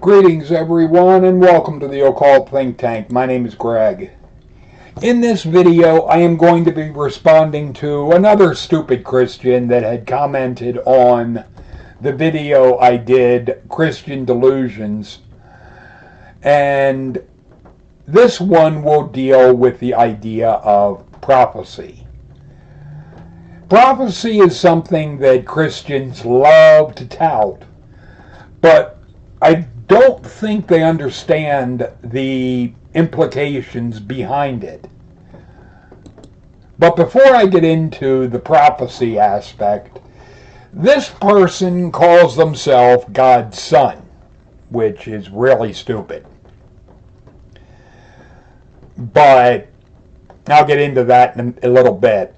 Greetings everyone and welcome to the Occult Think Tank. My name is Greg. In this video I am going to be responding to another stupid Christian that had commented on the video I did, Christian Delusions. And this one will deal with the idea of prophecy. Prophecy is something that Christians love to tout, but I don't think they understand the implications behind it. But before I get into the prophecy aspect, this person calls themselves God's son, which is really stupid. But I'll get into that in a little bit.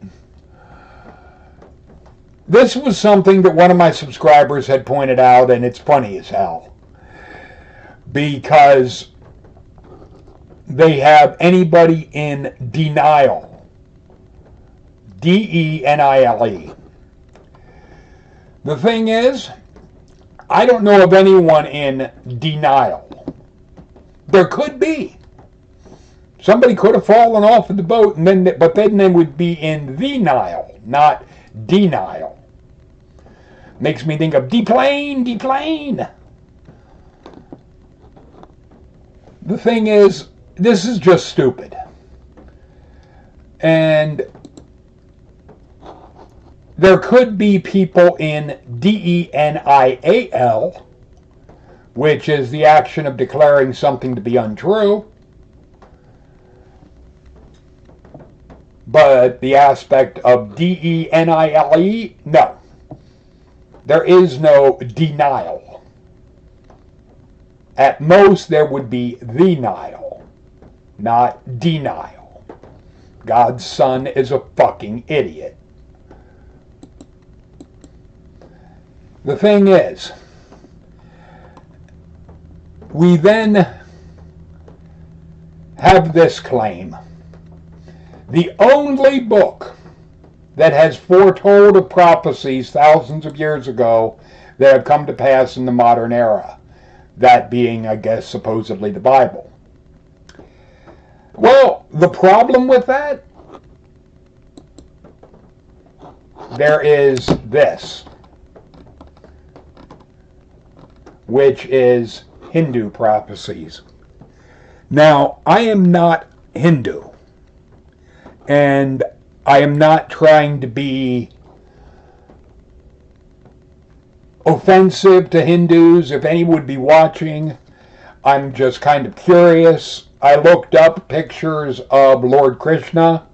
This was something that one of my subscribers had pointed out, and it's funny as hell, because they have anybody in denial. D-E-N-I-L-E. The thing is, I don't know of anyone in denial. There could be. Somebody could have fallen off of the boat, but then they would be in the Nile, not denial. Makes me think of deplane, deplane. The thing is, this is just stupid. And there could be people in D-E-N-I-A-L, which is the action of declaring something to be untrue. But the aspect of D-E-N-I-L-E, no. There is no denial. At most, there would be the Nile, not denial. God's son is a fucking idiot. The thing is, we then have this claim. The only book that has foretold of prophecies thousands of years ago that have come to pass in the modern era. That being, I guess, supposedly the Bible. Well, the problem with that, there is this, which is Hindu prophecies. Now, I am not Hindu, and I am not trying to be offensive to Hindus. If any would be watching, I'm just kind of curious. I looked up pictures of Lord Krishna,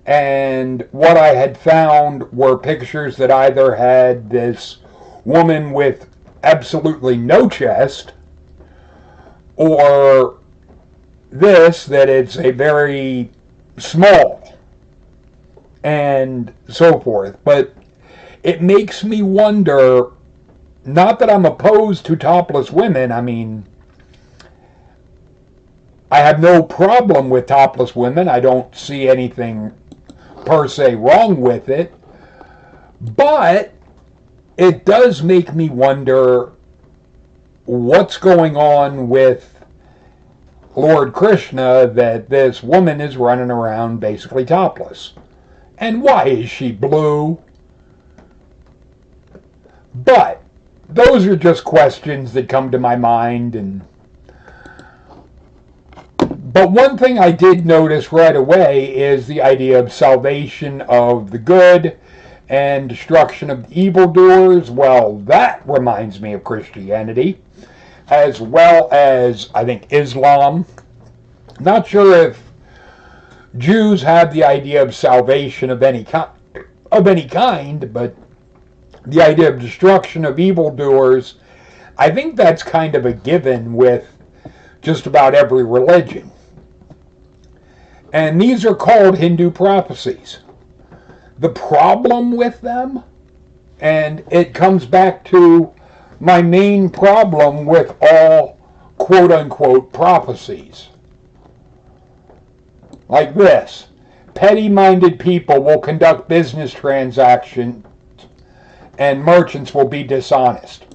and what I had found were pictures that either had this woman with absolutely no chest, or this, that it's a very small, and so forth. But it makes me wonder, not that I'm opposed to topless women. I mean, I have no problem with topless women. I don't see anything per se wrong with it. But it does make me wonder what's going on with Lord Krishna, that this woman is running around basically topless. And why is she blue? But those are just questions that come to my mind. But one thing I did notice right away is the idea of salvation of the good and destruction of evildoers. Well, that reminds me of Christianity, as well as, I think, Islam. Not sure if Jews have the idea of salvation of any kind, but the idea of destruction of evildoers, I think that's kind of a given with just about every religion. And these are called Hindu prophecies. The problem with them, and it comes back to my main problem with all quote-unquote prophecies. Like this: petty-minded people will conduct business transactions and merchants will be dishonest.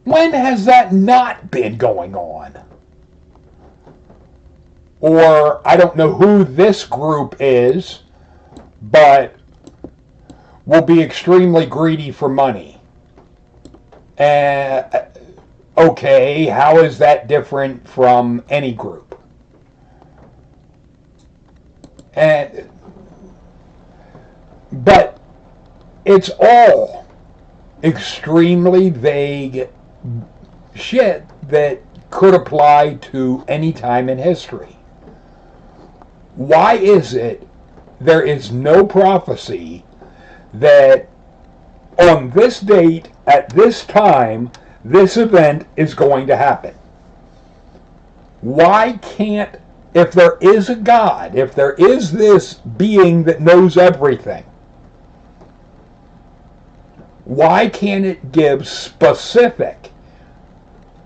When has that not been going on? Or I don't know who this group is, but will be extremely greedy for money. Okay, how is that different from any group? But it's all extremely vague shit that could apply to any time in history. Why is it there is no prophecy that on this date, at this time, this event is going to happen? Why can't, if there is a God, if there is this being that knows everything, why can't it give specific,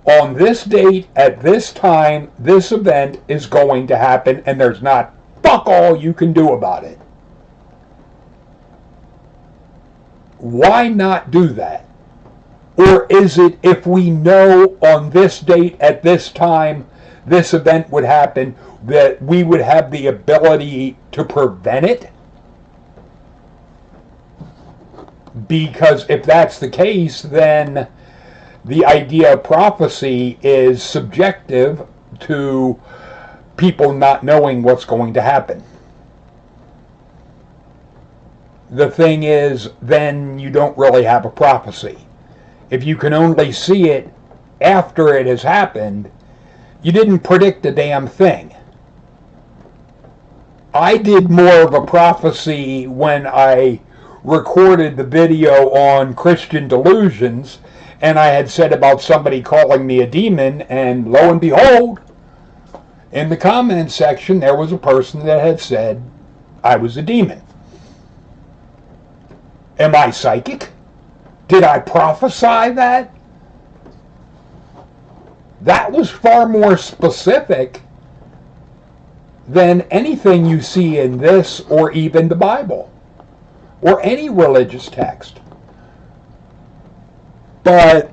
on this date, at this time, this event is going to happen, and there's not fuck all you can do about it? Why not do that? Or is it, if we know on this date, at this time, this event would happen, that we would have the ability to prevent it? Because if that's the case, then the idea of prophecy is subjective to people not knowing what's going to happen. The thing is, then you don't really have a prophecy. If you can only see it after it has happened, you didn't predict a damn thing. I did more of a prophecy when I recorded the video on Christian delusions, and I had said about somebody calling me a demon, and lo and behold, in the comments section there was a person that had said I was a demon. Am I psychic? Did I prophesy that? That was far more specific than anything you see in this or even the Bible or any religious text. But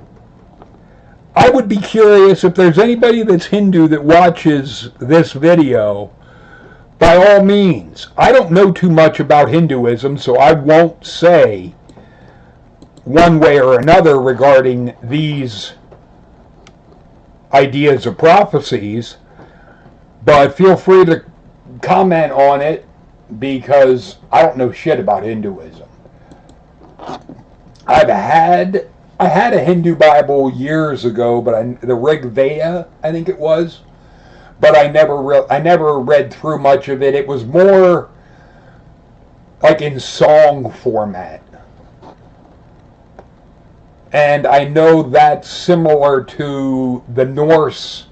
I would be curious if there's anybody that's Hindu that watches this video. By all means, I don't know too much about Hinduism, so I won't say one way or another regarding these ideas of prophecies, but feel free to comment on it, because I don't know shit about Hinduism. I had a Hindu Bible years ago, but the Rig Veda, I think it was, but I never read through much of it. It was more like in song format. And I know that's similar to the Norse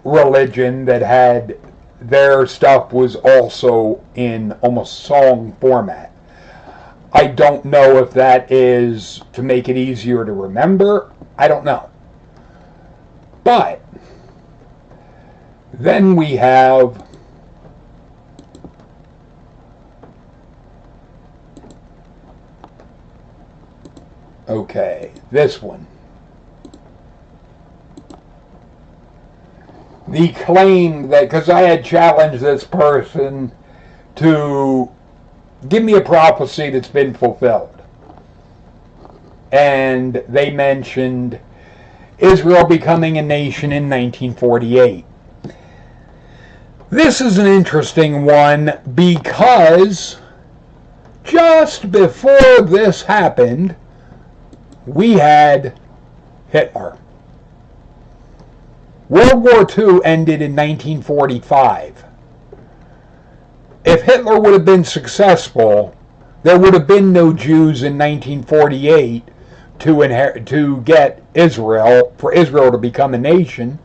religion that had their stuff was also in almost song format. I don't know if that is to make it easier to remember. I don't know. But then we have this one. The claim that, because I had challenged this person to give me a prophecy that's been fulfilled. And they mentioned Israel becoming a nation in 1948. This is an interesting one because just before this happened, we had Hitler. World War II ended in 1945. If Hitler would have been successful, there would have been no Jews in 1948 to get Israel, for Israel to become a nation,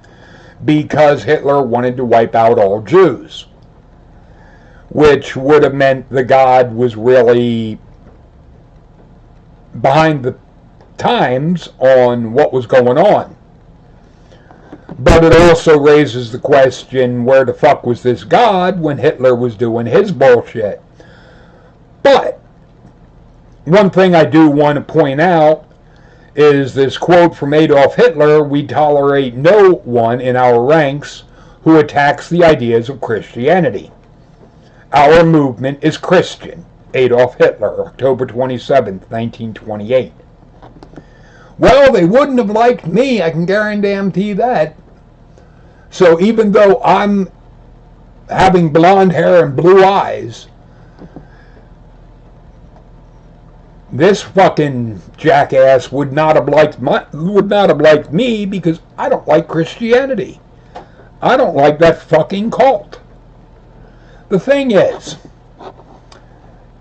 because Hitler wanted to wipe out all Jews, which would have meant the God was really behind the times on what was going on. But it also raises the question, where the fuck was this God when Hitler was doing his bullshit? But one thing I do want to point out is this quote from Adolf Hitler: "We tolerate no one in our ranks who attacks the ideas of Christianity. Our movement is Christian." Adolf Hitler, October 27th, 1928. Well, they wouldn't have liked me, I can guarantee that. So even though I'm having blonde hair and blue eyes, this fucking jackass would not have liked me because I don't like Christianity. I don't like that fucking cult. The thing is,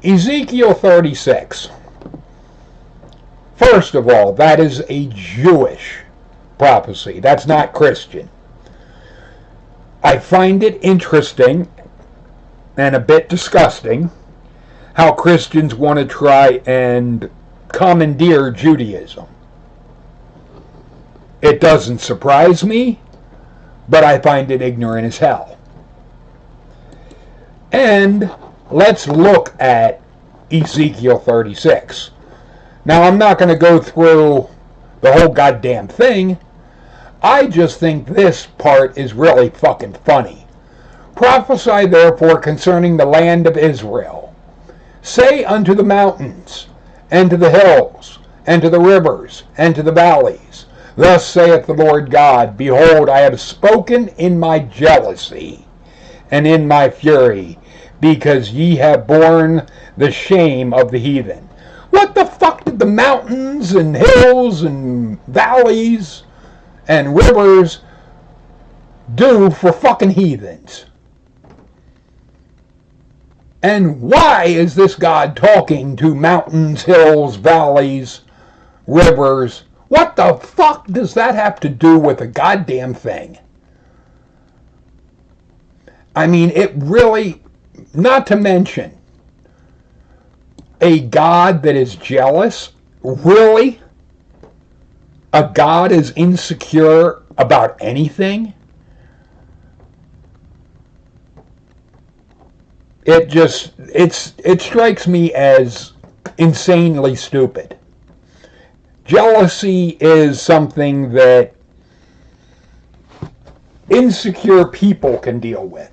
Ezekiel 36. First of all, that is a Jewish prophecy. That's not Christian. I find it interesting and a bit disgusting how Christians want to try and commandeer Judaism. It doesn't surprise me, but I find it ignorant as hell. And let's look at Ezekiel 36. Now, I'm not going to go through the whole goddamn thing. I just think this part is really fucking funny. "Prophesy therefore concerning the land of Israel. Say unto the mountains, and to the hills, and to the rivers, and to the valleys, Thus saith the Lord God, Behold, I have spoken in my jealousy, and in my fury, because ye have borne the shame of the heathen." What the fuck did the mountains and hills and valleys and rivers do for fucking heathens? And why is this God talking to mountains, hills, valleys, rivers? What the fuck does that have to do with a goddamn thing? I mean, it really, not to mention, a God that is jealous? Really? A God is insecure about anything? It strikes me as insanely stupid. Jealousy is something that insecure people can deal with.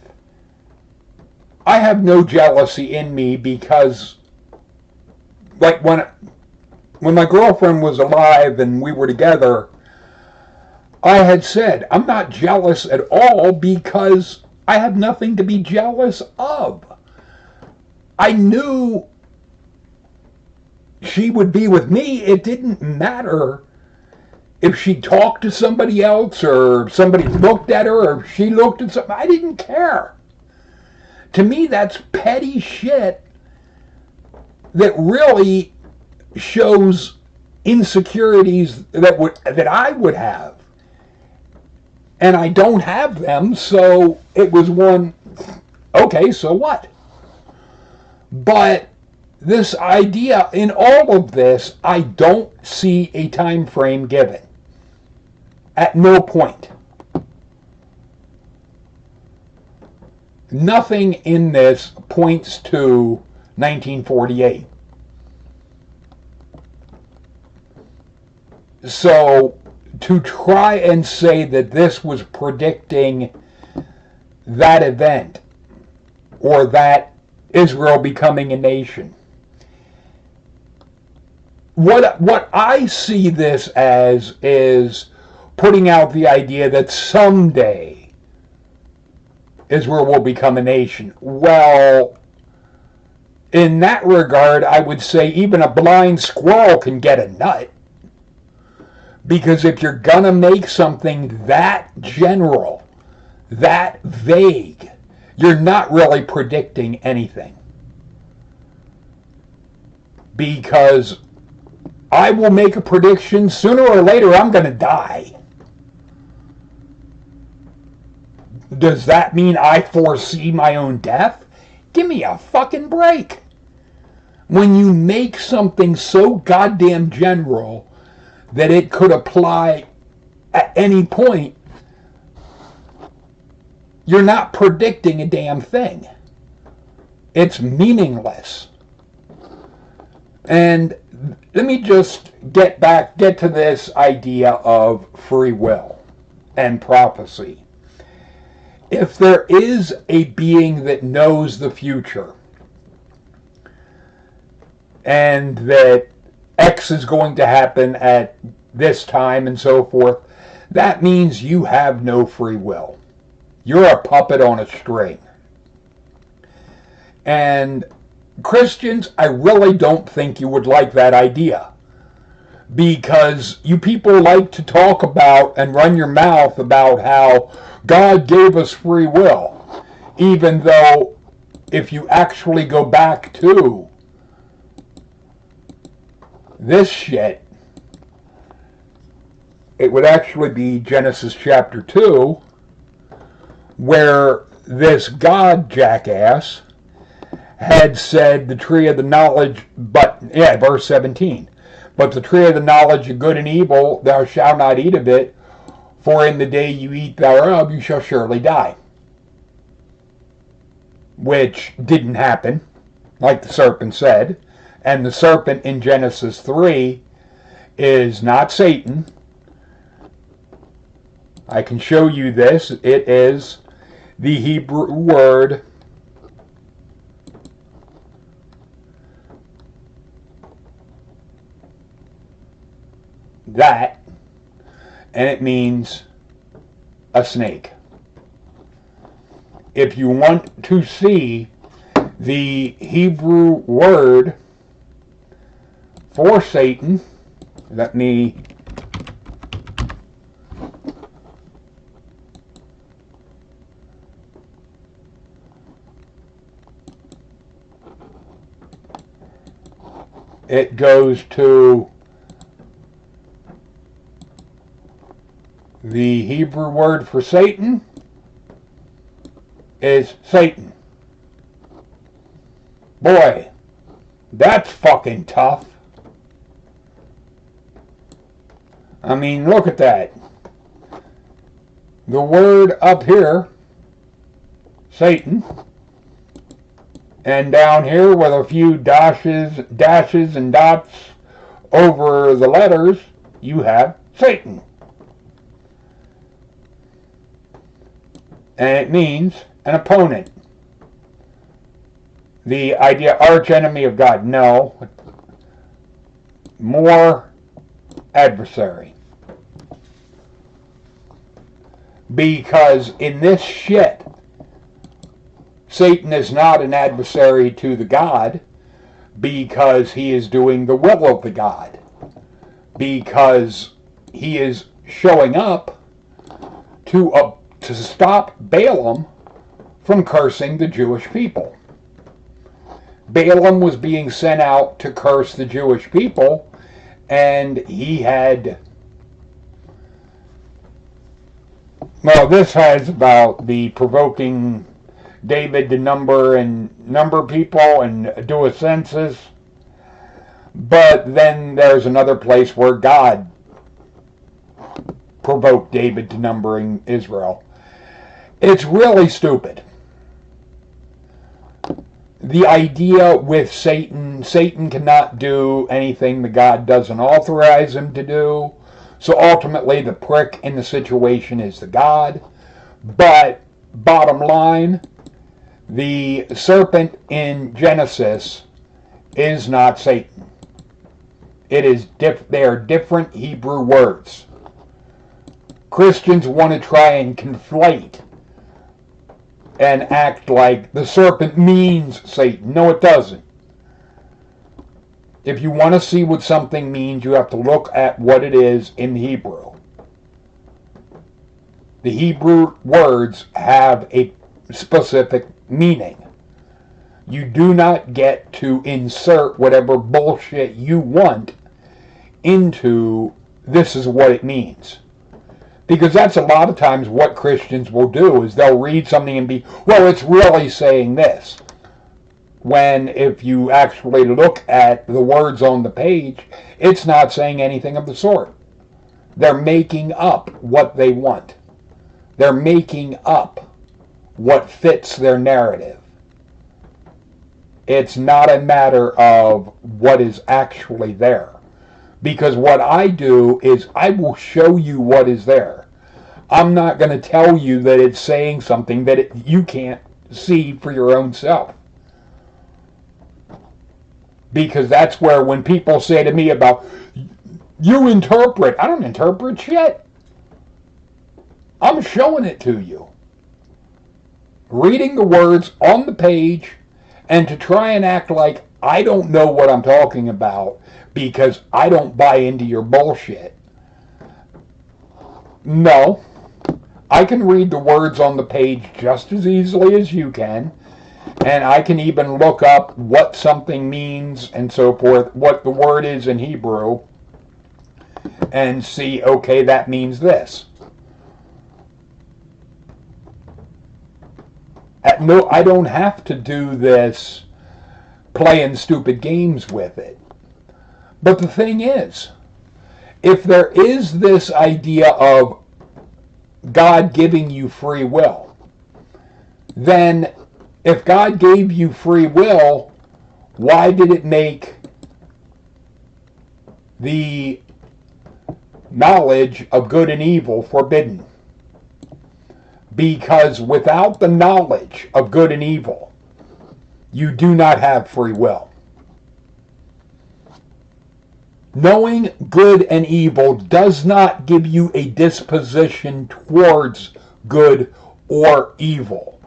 I have no jealousy in me because, like, when my girlfriend was alive and we were together, I had said, I'm not jealous at all because I have nothing to be jealous of. I knew she would be with me. It didn't matter if she talked to somebody else or somebody looked at her or if she looked at something. I didn't care. To me, that's petty shit that really shows insecurities that I would have. And I don't have them, so it was one, okay, so what? But this idea, in all of this, I don't see a time frame given. At no point. Nothing in this points to 1948. So, to try and say that this was predicting that event, or that Israel becoming a nation, what I see this as is putting out the idea that someday Israel will become a nation. Well, in that regard, I would say even a blind squirrel can get a nut. Because if you're going to make something that general, that vague, you're not really predicting anything. Because I will make a prediction, sooner or later I'm going to die. Does that mean I foresee my own death? Give me a fucking break. When you make something so goddamn general that it could apply at any point, you're not predicting a damn thing. It's meaningless. And let me just get to this idea of free will and prophecy. If there is a being that knows the future and that X is going to happen at this time and so forth, that means you have no free will. You're a puppet on a string. And Christians, I really don't think you would like that idea, because you people like to talk about and run your mouth about how God gave us free will, even though if you actually go back to this shit, it would actually be Genesis chapter 2, where this God jackass had said the tree of the knowledge, verse 17, but the tree of the knowledge of good and evil, thou shalt not eat of it, for in the day you eat thereof, you shall surely die. Which didn't happen, like the serpent said. And the serpent in Genesis 3 is not Satan. I can show you this. It is the Hebrew word that, and it means a snake. If you want to see the Hebrew word for Satan, let me it goes to the Hebrew word for Satan is Satan. Boy, that's fucking tough. I mean, look at that. The word up here, Satan, and down here with a few dashes and dots over the letters, you have Satan. And it means an opponent. The idea, arch enemy of God, no. More adversary. Because in this shit, Satan is not an adversary to the God, because he is doing the will of the God. Because he is showing up to stop Balaam from cursing the Jewish people. Balaam was being sent out to curse the Jewish people, and he had... Well, this has about the provoking David to number people and do a census. But then there's another place where God provoked David to numbering Israel. It's really stupid. The idea with Satan cannot do anything that God doesn't authorize him to do. So ultimately the prick in the situation is the God. But bottom line, the serpent in Genesis is not Satan. It is they are different Hebrew words. Christians want to try and conflate and act like the serpent means Satan. No, it doesn't. If you want to see what something means, you have to look at what it is in Hebrew. The Hebrew words have a specific meaning. You do not get to insert whatever bullshit you want into this is what it means. Because that's a lot of times what Christians will do, is they'll read something and be, well, it's really saying this. When if you actually look at the words on the page, it's not saying anything of the sort. They're making up what they want. They're making up what fits their narrative. It's not a matter of what is actually there. Because what I do is I will show you what is there. I'm not going to tell you that it's saying something that you can't see for your own self. Because that's where when people say to me about, you interpret, I don't interpret shit. I'm showing it to you. Reading the words on the page, and to try and act like I don't know what I'm talking about because I don't buy into your bullshit. No. I can read the words on the page just as easily as you can, and I can even look up what something means and so forth, what the word is in Hebrew, and see, okay, that means this. No, I don't have to do this playing stupid games with it. But the thing is, if there is this idea of God giving you free will, then if God gave you free will, why did it make the knowledge of good and evil forbidden? Because without the knowledge of good and evil, you do not have free will. Knowing good and evil does not give you a disposition towards good or evil.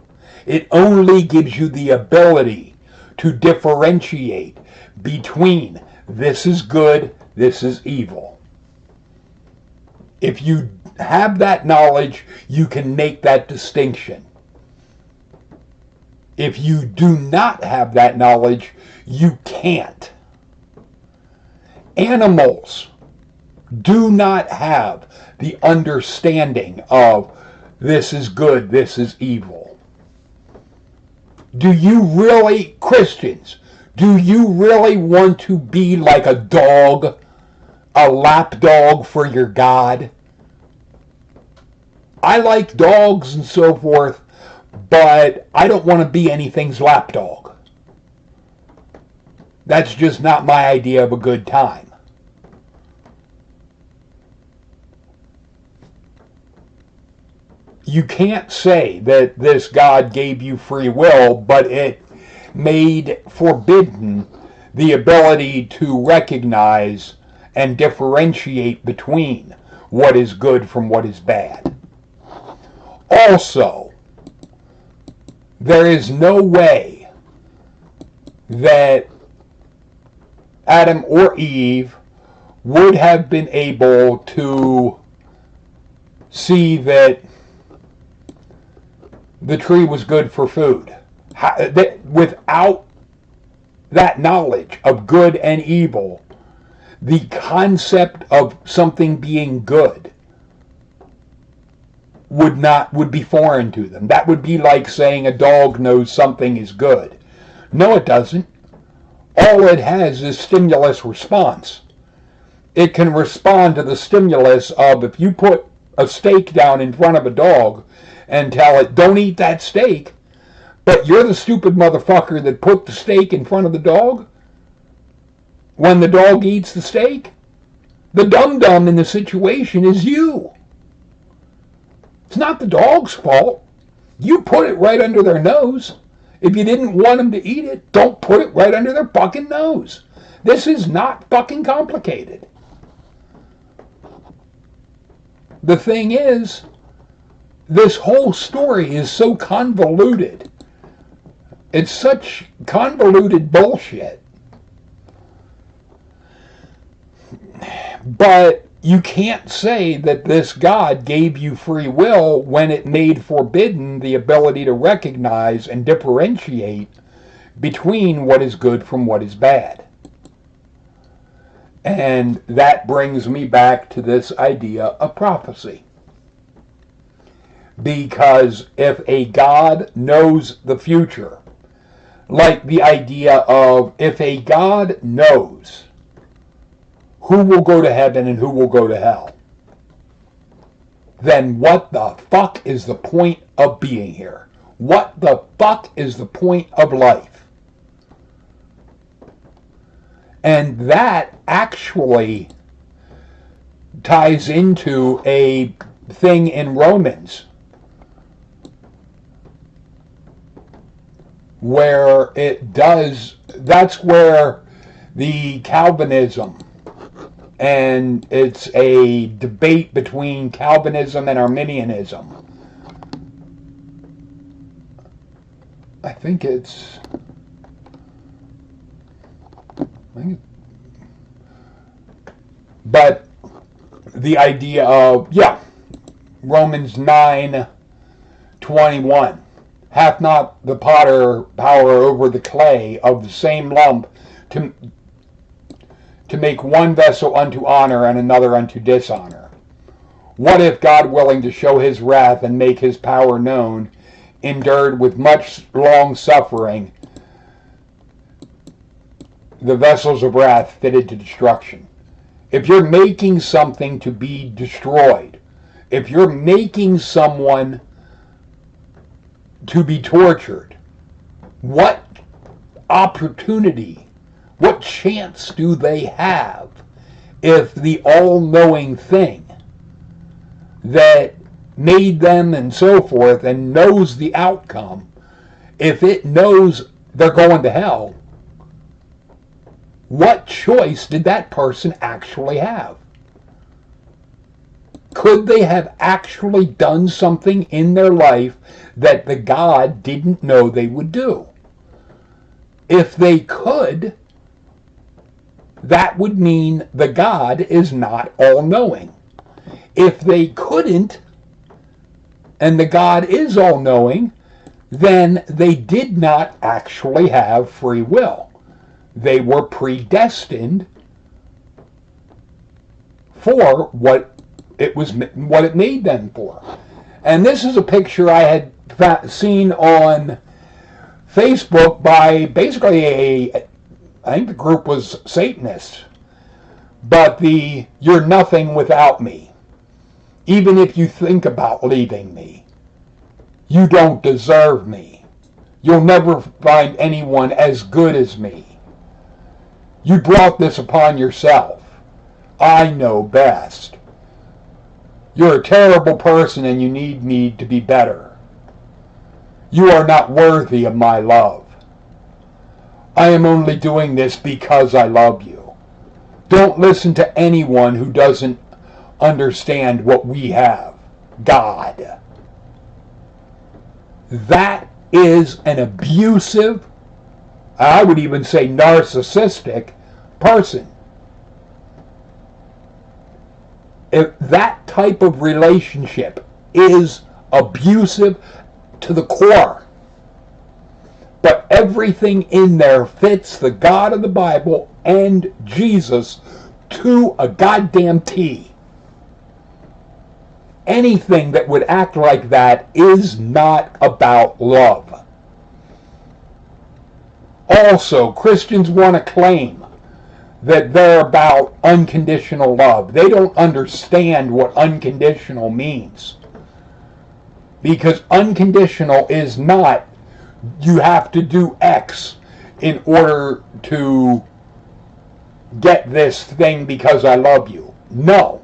It only gives you the ability to differentiate between this is good, this is evil. If you have that knowledge, you can make that distinction. If you do not have that knowledge, you can't. Animals do not have the understanding of this is good, this is evil. Do you really, Christians, do you really want to be like a dog, a lap dog for your God? I like dogs and so forth, but I don't want to be anything's lapdog. That's just not my idea of a good time. You can't say that this God gave you free will, but it made forbidden the ability to recognize and differentiate between what is good from what is bad. Also, there is no way that Adam or Eve would have been able to see that the tree was good for food. Without that knowledge of good and evil, the concept of something being good would be foreign to them. That would be like saying a dog knows something is good. No, it doesn't. All it has is stimulus response. It can respond to the stimulus of, if you put a steak down in front of a dog and tell it, don't eat that steak, but you're the stupid motherfucker that put the steak in front of the dog, when the dog eats the steak, the dum-dum in the situation is you. It's not the dog's fault. You put it right under their nose. If you didn't want them to eat it, don't put it right under their fucking nose. This is not fucking complicated. The thing is, this whole story is so convoluted. It's such convoluted bullshit. But you can't say that this God gave you free will when it made forbidden the ability to recognize and differentiate between what is good from what is bad. And that brings me back to this idea of prophecy. Because if a God knows the future, like the idea of if a God knows who will go to heaven and who will go to hell, then what the fuck is the point of being here? What the fuck is the point of life? And that actually ties into a thing in Romans where that's where the Calvinism, and it's a debate between Calvinism and Arminianism. I think it's but the idea of, Romans 9:21, hath not the potter power over the clay of the same lump to make one vessel unto honor and another unto dishonor? What if God, willing to show his wrath and make his power known, endured with much long suffering the vessels of wrath fitted to destruction? If you're making something to be destroyed, if you're making someone to be tortured, what opportunity, what chance do they have if the all-knowing thing that made them and so forth and knows the outcome, if it knows they're going to hell, what choice did that person actually have? Could they have actually done something in their life that the God didn't know they would do? If they could, that would mean the God is not all-knowing. If they couldn't, and the God is all-knowing, then they did not actually have free will. They were predestined for what it made them for. And this is a picture I had seen on Facebook by basically I think the group was Satanists, but you're nothing without me. Even if you think about leaving me, you don't deserve me. You'll never find anyone as good as me. You brought this upon yourself. I know best. You're a terrible person and you need me to be better. You are not worthy of my love. I am only doing this because I love you. Don't listen to anyone who doesn't understand what we have. God. That is an abusive, I would even say narcissistic person. If that type of relationship is abusive to the core, but everything in there fits the God of the Bible and Jesus to a goddamn T. Anything that would act like that is not about love. Also, Christians want to claim that they're about unconditional love. They don't understand what unconditional means. Because unconditional is not, you have to do X in order to get this thing because I love you. No.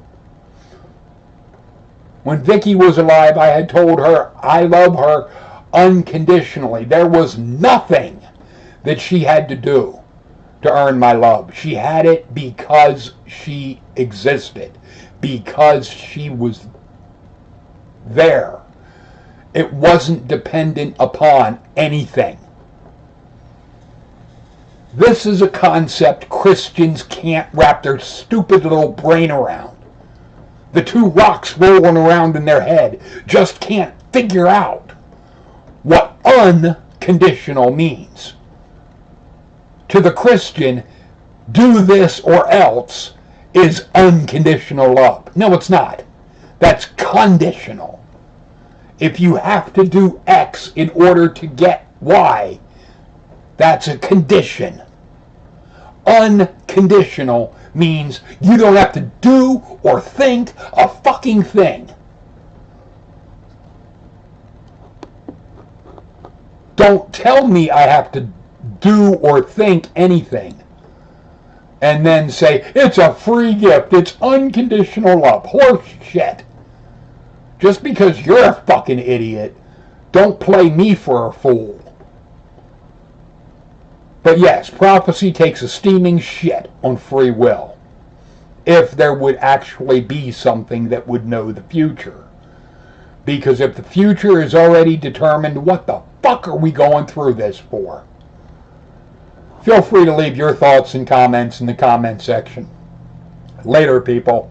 When Vicky was alive, I had told her I love her unconditionally. There was nothing that she had to do to earn my love. She had it because she existed, because she was there. It wasn't dependent upon anything. This is a concept Christians can't wrap their stupid little brain around. The two rocks rolling around in their head just can't figure out what unconditional means. To the Christian, do this or else is unconditional love. No, it's not. That's conditional. If you have to do X in order to get Y, that's a condition. Unconditional means you don't have to do or think a fucking thing. Don't tell me I have to do or think anything. and then say, it's a free gift, it's unconditional love. Horse shit. Just because you're a fucking idiot, don't play me for a fool. But yes, prophecy takes a steaming shit on free will. If there would actually be something that would know the future. Because if the future is already determined, what the fuck are we going through this for? Feel free to leave your thoughts and comments in the comment section. Later, people.